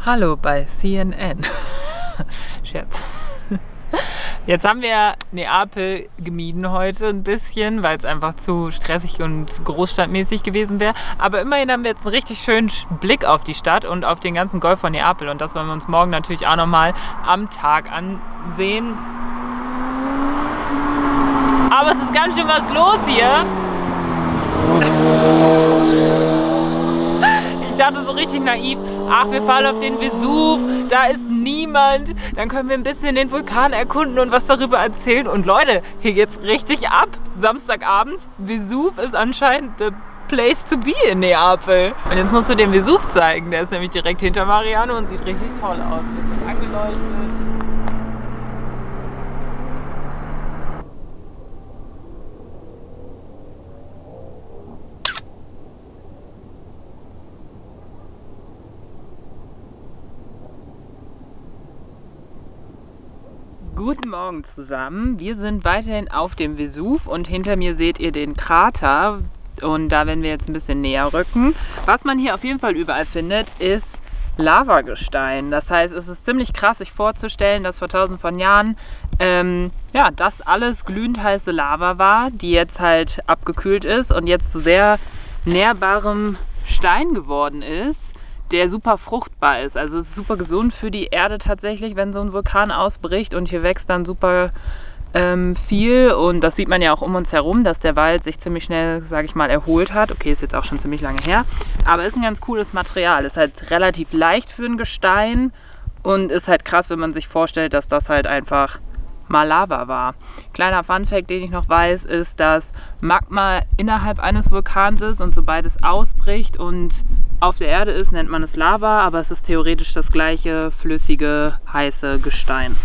Hallo bei CNN. Scherz. Jetzt haben wir Neapel gemieden heute ein bisschen, weil es einfach zu stressig und großstadtmäßig gewesen wäre. Aber immerhin haben wir jetzt einen richtig schönen Blick auf die Stadt und auf den ganzen Golf von Neapel. Und das wollen wir uns morgen natürlich auch nochmal am Tag ansehen. Aber es ist ganz schön was los hier. Ich dachte so richtig naiv, ach, wir fahren auf den Vesuv, da ist niemand, dann können wir ein bisschen den Vulkan erkunden und was darüber erzählen. Und Leute, hier geht's richtig ab. Samstagabend, Vesuv ist anscheinend the place to be in Neapel. Und jetzt musst du den Vesuv zeigen, der ist nämlich direkt hinter Mariano und sieht richtig toll aus. Wird so angeleuchtet. Guten Morgen zusammen, wir sind weiterhin auf dem Vesuv und hinter mir seht ihr den Krater und da werden wir jetzt ein bisschen näher rücken. Was man hier auf jeden Fall überall findet, ist Lavagestein. Das heißt, es ist ziemlich krass sich vorzustellen, dass vor tausenden von Jahren ja, das alles glühend heiße Lava war, die jetzt halt abgekühlt ist und jetzt zu sehr nährbarem Stein geworden ist, der super fruchtbar ist. Also es ist super gesund für die Erde tatsächlich, wenn so ein Vulkan ausbricht und hier wächst dann super viel und das sieht man ja auch um uns herum, dass der Wald sich ziemlich schnell, sage ich mal, erholt hat. Okay, ist jetzt auch schon ziemlich lange her, aber ist ein ganz cooles Material. Ist halt relativ leicht für ein Gestein und ist halt krass, wenn man sich vorstellt, dass das halt einfach mal Lava war. Kleiner Funfact, den ich noch weiß, ist, dass Magma innerhalb eines Vulkans ist und sobald es ausbricht und auf der Erde ist, nennt man es Lava, aber es ist theoretisch das gleiche flüssige, heiße Gestein.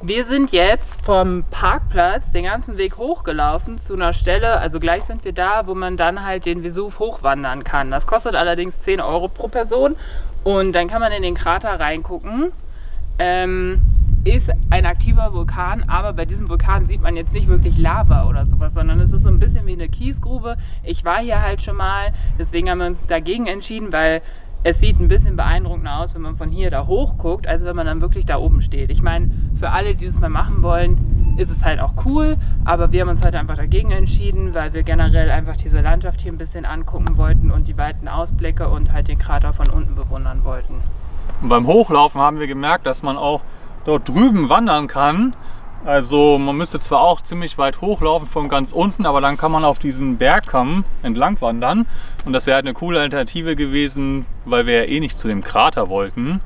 Wir sind jetzt vom Parkplatz den ganzen Weg hochgelaufen zu einer Stelle, also gleich sind wir da, wo man dann halt den Vesuv hochwandern kann. Das kostet allerdings 10 € pro Person und dann kann man in den Krater reingucken. Ist ein aktiver Vulkan, aber bei diesem Vulkan sieht man jetzt nicht wirklich Lava oder sowas, sondern es ist so ein bisschen wie eine Kiesgrube. Ich war hier halt schon mal, deswegen haben wir uns dagegen entschieden, weil es sieht ein bisschen beeindruckender aus, wenn man von hier da hoch guckt, als wenn man dann wirklich da oben steht. Ich meine, für alle, die das mal machen wollen, ist es halt auch cool, aber wir haben uns heute einfach dagegen entschieden, weil wir generell einfach diese Landschaft hier ein bisschen angucken wollten und die weiten Ausblicke und halt den Krater von unten bewundern wollten. Und beim Hochlaufen haben wir gemerkt, dass man auch dort drüben wandern kann. Also man müsste zwar auch ziemlich weit hochlaufen von ganz unten, aber dann kann man auf diesen Bergkamm entlang wandern. Und das wäre halt eine coole Alternative gewesen, weil wir ja eh nicht zu dem Krater wollten.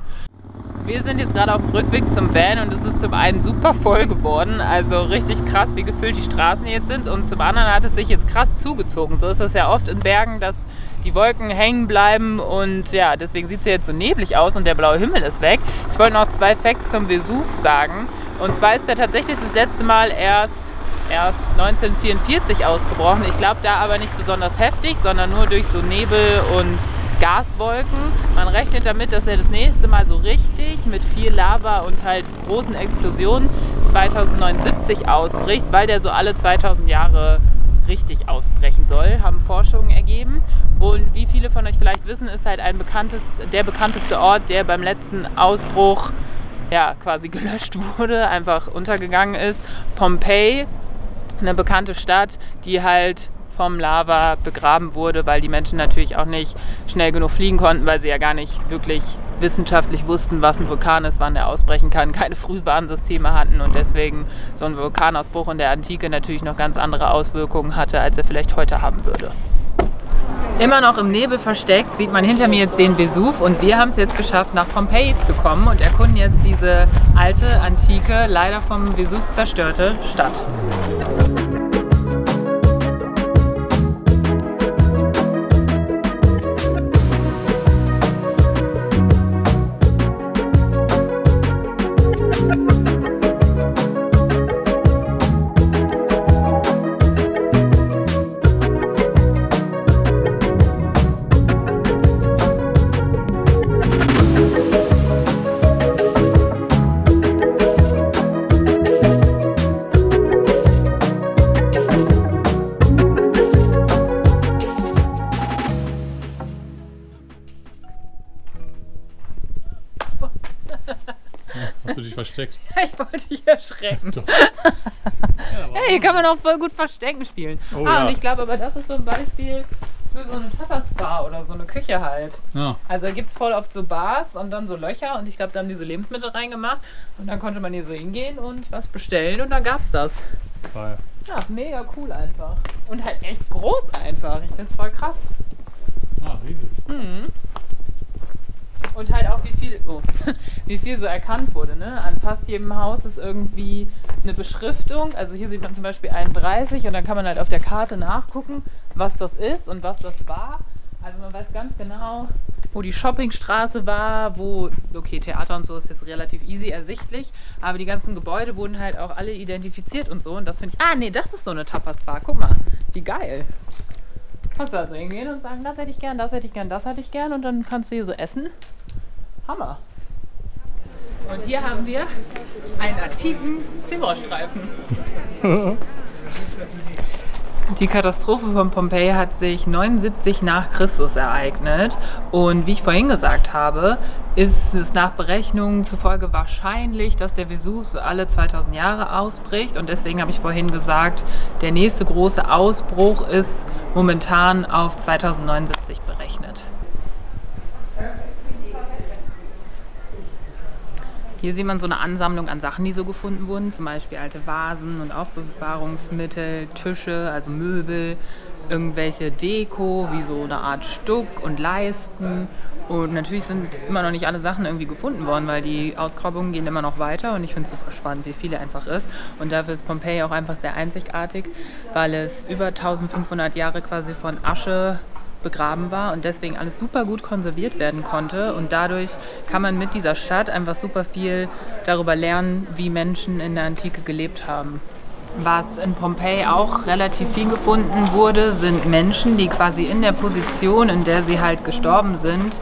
Wir sind jetzt gerade auf dem Rückweg zum Van und es ist zum einen super voll geworden, also richtig krass, wie gefüllt die Straßen jetzt sind, und zum anderen hat es sich jetzt krass zugezogen. So ist das ja oft in Bergen, dass die Wolken hängen bleiben und ja, deswegen sieht es jetzt so neblig aus und der blaue Himmel ist weg. Ich wollte noch 2 Facts zum Vesuv sagen, und zwar ist der tatsächlich das letzte Mal erst 1944 ausgebrochen. Ich glaube da aber nicht besonders heftig, sondern nur durch so Nebel und Gaswolken. Man rechnet damit, dass er das nächste Mal so richtig mit viel Lava und halt großen Explosionen 2079 ausbricht, weil der so alle 2000 Jahre richtig ausbrechen soll, haben Forschungen ergeben. Und wie viele von euch vielleicht wissen, ist halt der bekannteste Ort, der beim letzten Ausbruch ja quasi gelöscht wurde, einfach untergegangen ist. Pompeji, eine bekannte Stadt, die halt vom Lava begraben wurde, weil die Menschen natürlich auch nicht schnell genug fliegen konnten, weil sie ja gar nicht wirklich wissenschaftlich wussten, was ein Vulkan ist, wann der ausbrechen kann, keine Frühwarnsysteme hatten und deswegen so ein Vulkanausbruch in der Antike natürlich noch ganz andere Auswirkungen hatte, als er vielleicht heute haben würde. Immer noch im Nebel versteckt sieht man hinter mir jetzt den Vesuv und wir haben es jetzt geschafft, nach Pompeji zu kommen und erkunden jetzt diese alte, antike, leider vom Vesuv zerstörte Stadt. versteckt. Ja, ich wollte dich erschrecken. Ja, Hey, hier kann man auch voll gut Verstecken spielen. Oh, ja. Und ich glaube aber, das ist so ein Beispiel für so eine Tapas-Bar oder so eine Küche halt. Ja. Also da gibt es voll oft so Bars und dann so Löcher und ich glaube, da haben die so Lebensmittel reingemacht und dann konnte man hier so hingehen und was bestellen und dann gab's das. Geil. Ja, mega cool einfach. Und halt echt groß einfach. Ich find's voll krass. Ah, riesig. Mhm. Und halt auch wie viel so erkannt wurde, ne? An fast jedem Haus ist irgendwie eine Beschriftung. Also hier sieht man zum Beispiel 31 und dann kann man halt auf der Karte nachgucken, was das ist und was das war. Also man weiß ganz genau, wo die Shoppingstraße war, okay, Theater und so ist jetzt relativ easy ersichtlich, aber die ganzen Gebäude wurden halt auch alle identifiziert und so und das finde ich, nee, das ist so eine Tapas-Bar, guck mal, wie geil. Kannst du also hingehen und sagen, das hätte ich gern, das hätte ich gern, das hätte ich gern und dann kannst du hier so essen. Hammer. Und hier haben wir einen antiken Zebrastreifen. Die Katastrophe von Pompeji hat sich 79 nach Christus ereignet und wie ich vorhin gesagt habe, ist es nach Berechnungen zufolge wahrscheinlich, dass der Vesuv alle 2000 Jahre ausbricht und deswegen habe ich vorhin gesagt, der nächste große Ausbruch ist momentan auf 2079 berechnet. Hier sieht man so eine Ansammlung an Sachen, die so gefunden wurden, zum Beispiel alte Vasen und Aufbewahrungsmittel, Tische, also Möbel, irgendwelche Deko, wie so eine Art Stuck und Leisten. Und natürlich sind immer noch nicht alle Sachen irgendwie gefunden worden, weil die Ausgrabungen gehen immer noch weiter und ich finde es super spannend, wie viel einfach ist. Und dafür ist Pompeji auch einfach sehr einzigartig, weil es über 1500 Jahre quasi von Asche begraben war und deswegen alles super gut konserviert werden konnte und dadurch kann man mit dieser Stadt einfach super viel darüber lernen, wie Menschen in der Antike gelebt haben. Was in Pompeji auch relativ viel gefunden wurde, sind Menschen, die quasi in der Position, in der sie halt gestorben sind,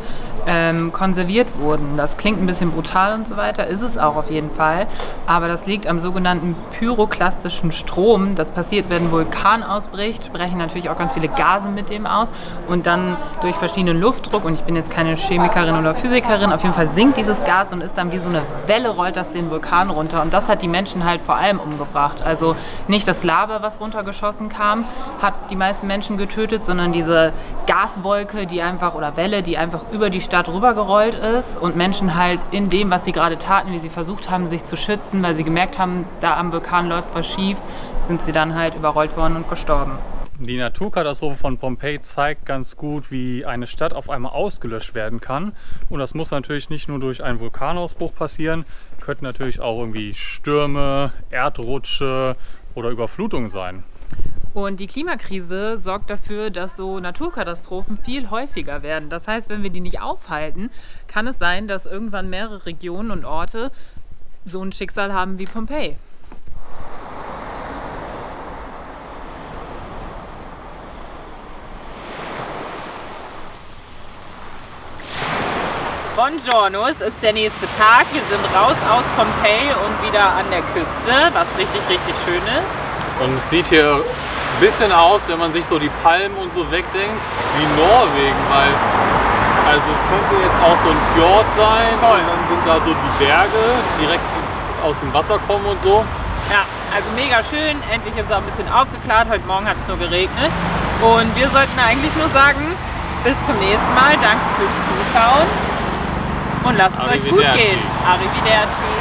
konserviert wurden. Das klingt ein bisschen brutal und so weiter, ist es auch auf jeden Fall, aber das liegt am sogenannten pyroklastischen Strom. Das passiert, wenn ein Vulkan ausbricht, brechen natürlich auch ganz viele Gase mit dem aus und dann durch verschiedenen Luftdruck, und ich bin jetzt keine Chemikerin oder Physikerin, auf jeden Fall sinkt dieses Gas und ist dann wie so eine Welle, rollt das den Vulkan runter und das hat die Menschen halt vor allem umgebracht. Also nicht das Lava, was runtergeschossen kam, hat die meisten Menschen getötet, sondern diese Gaswolke, die einfach, oder Welle, die einfach über die Stadt rübergerollt ist und Menschen halt in dem, was sie gerade taten, wie sie versucht haben, sich zu schützen, weil sie gemerkt haben, da am Vulkan läuft was schief, sind sie dann halt überrollt worden und gestorben. Die Naturkatastrophe von Pompeji zeigt ganz gut, wie eine Stadt auf einmal ausgelöscht werden kann. Und das muss natürlich nicht nur durch einen Vulkanausbruch passieren, könnten natürlich auch irgendwie Stürme, Erdrutsche oder Überflutungen sein. Und die Klimakrise sorgt dafür, dass so Naturkatastrophen viel häufiger werden. Das heißt, wenn wir die nicht aufhalten, kann es sein, dass irgendwann mehrere Regionen und Orte so ein Schicksal haben wie Pompeji. Buongiorno, es ist der nächste Tag. Wir sind raus aus Pompeji und wieder an der Küste, was richtig, richtig schön ist. Und es sieht hier ein bisschen aus, wenn man sich so die Palmen und so wegdenkt, wie Norwegen, weil also es könnte jetzt auch so ein Fjord sein, und dann sind da so die Berge direkt aus dem Wasser kommen und so. Ja, also mega schön, endlich ist es auch ein bisschen aufgeklärt, heute Morgen hat es nur geregnet und wir sollten eigentlich nur sagen, bis zum nächsten Mal, danke fürs Zuschauen und lasst es euch gut gehen. Arrivederci.